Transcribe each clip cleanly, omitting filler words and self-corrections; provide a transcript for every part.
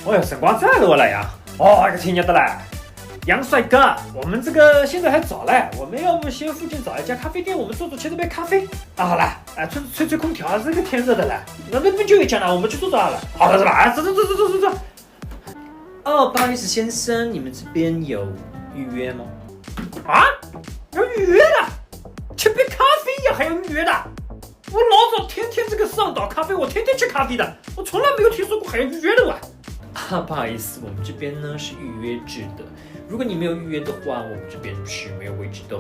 哦哟，辰光这么多了呀！哦，这听见的了。杨帅哥，我们这个现在还早嘞，我们要不先附近找一家咖啡店，我们坐吃杯咖啡啊？好了，吹空调，这个天热的了，那边就有一家了，我们去坐好了。好的是吧？走。哦，不好意思，先生，你们这边有预约吗？啊？要预约的？吃杯咖啡呀，还要预约的？我老早天天这个上岛咖啡，我天天吃咖啡的，我从来没有听说过还要预约的哇。不好意思，我们这边呢是预约制的。如果你没有预约的话，我们这边是没有位置的。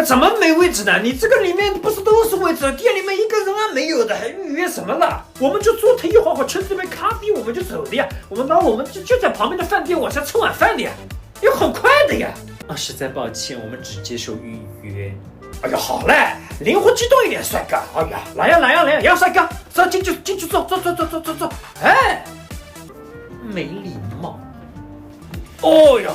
怎么没位置呢？你这个里面不是都是位置？店里面一个人啊没有的，还预约什么了？我们就坐特意好好吃这杯咖啡，我们就走的呀。我们就在旁边的饭店往下吃晚饭的呀，也很快的呀。实在抱歉，我们只接受预约。哎呀，好嘞，灵活机动一点，帅哥。哎呀，来呀，杨帅哥，走进去坐。哎，没礼貌。哦哟，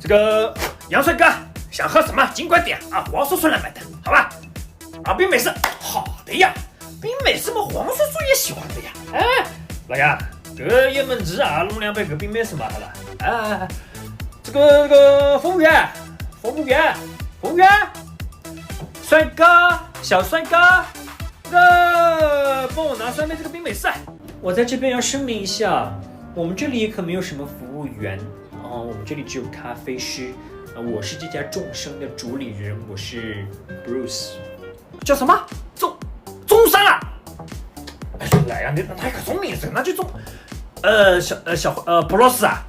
这个杨帅哥想喝什么尽管点啊，黄叔叔来买单，好吧？啊，冰美式，好的呀，冰美式嘛，黄叔叔也喜欢的呀。哎，老杨，这一门子啊，弄2杯个冰美式嘛，好了。哎，这个服务员，帅哥，小帅哥，帮我拿3杯这个冰美式。我在这边要声明一下，我们这里可没有什么服务员我们这里只有咖啡师。我是这家众生的主理人，我是 Bruce。叫什么？中山啊？哎呀，来呀，你那个中名字，那就布洛斯啊。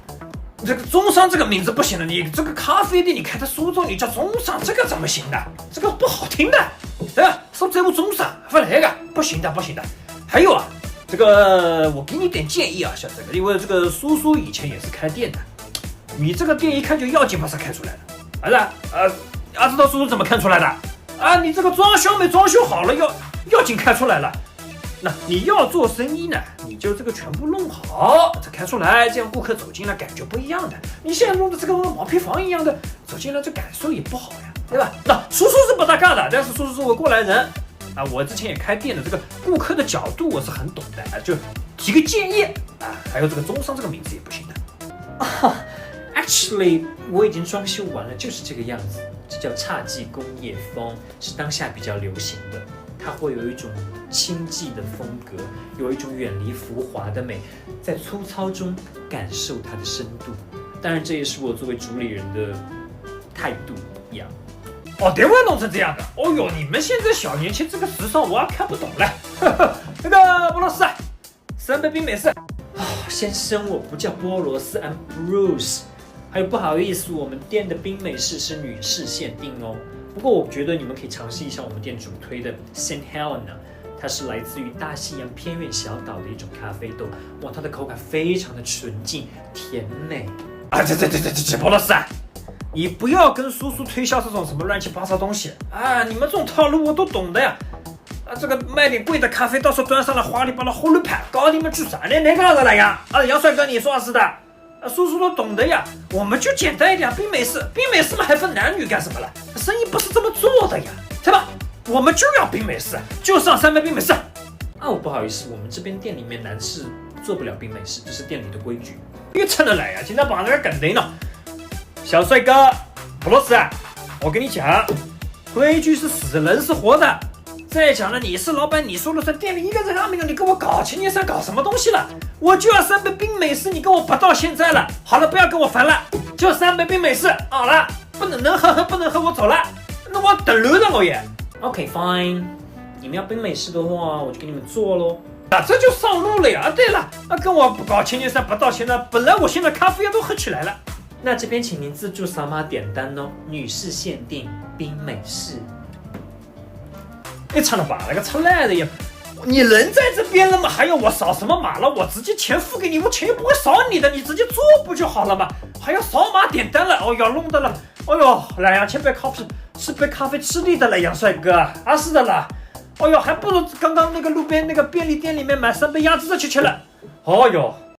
这个中山这个名字不行的，你这个咖啡店你开在苏州，你叫中山，这个怎么行的？这个不好听的，对吧？说这部中山，不那个不行的。还有啊，这个我给你点建议啊，小这个，因为这个叔叔以前也是开店的，你这个店一看就要紧把它开出来的，知道叔叔怎么看出来的？啊，你这个装修没装修好了，要紧开出来了。那你要做生意呢，你就这个全部弄好，再开出来，这样顾客走进来感觉不一样的。你现在弄的这个毛坯房一样的，走进来这感受也不好呀，对吧？那叔叔是不大干的，但是叔叔是我过来人啊，我之前也开店的，这个顾客的角度我是很懂的，就提个建议啊。还有这个中商这个名字也不行的。Actually， 我已经装修完了，就是这个样子。这叫侘寂工业风，是当下比较流行的。它会有一种清寂的风格，有一种远离浮华的美，在粗糙中感受它的深度。当然，这也是我作为主理人的态度一样。哦，得会弄成这样的。哦哟，你们现在小年轻这个时尚我还看不懂了。那个波罗斯，3杯冰美式。先生，我不叫波罗斯 ，I'm Bruce。还有不好意思，我们店的冰美式是女士限定哦。不过我觉得你们可以尝试一下我们店主推的 St. Helena， 它是来自于大西洋偏远小岛的一种咖啡豆。哇，它的口感非常的纯净甜美。这波罗斯，你不要跟叔叔推销这种什么乱七八糟东西啊！你们这种套路我都懂的呀。这个卖点贵的咖啡，到时候端上来哗里吧啦后路盘，搞你们去啥呢？那个了呀？杨帅哥，你说是的。叔叔都懂的呀，我们就简单一点，冰美式嘛，还分男女干什么了？生意不是这么做的呀，对吧？我们就要冰美式，就上3杯冰美式。不好意思，我们这边店里面男士做不了冰美式，这是店里的规矩。别趁着来呀，今天把那个梗得呢。小帅哥，布洛斯，我跟你讲，规矩是死人是活的。再讲了，你是老板，你说了算，店里一个人还没有，你跟我搞青年山搞什么东西了？我就要3杯冰美式，你跟我拔到现在了。好了，不要跟我烦了，就3杯冰美式。好了，能喝，我走了。那我等楼的我也。OK fine， 你们要冰美式的话，我就给你们做咯。这就上路了呀。对了，跟我不搞青年山拔到现在，本来我现在咖啡都喝起来了。那这边请您自助扫码点单哦，女士限定冰美式。你唱了吧，那个出来的呀！你人在这边了嘛，还要我扫什么码了？我直接钱付给你，我钱又不会扫你的，你直接做不就好了嘛？还要扫码点单了？哦哟，弄的了！哦哟，来呀，吃杯咖啡吃力的了，杨帅哥啊，是的啦。哦哟，还不如刚刚那个路边那个便利店里面买3杯鸭子的去吃了。哦哟。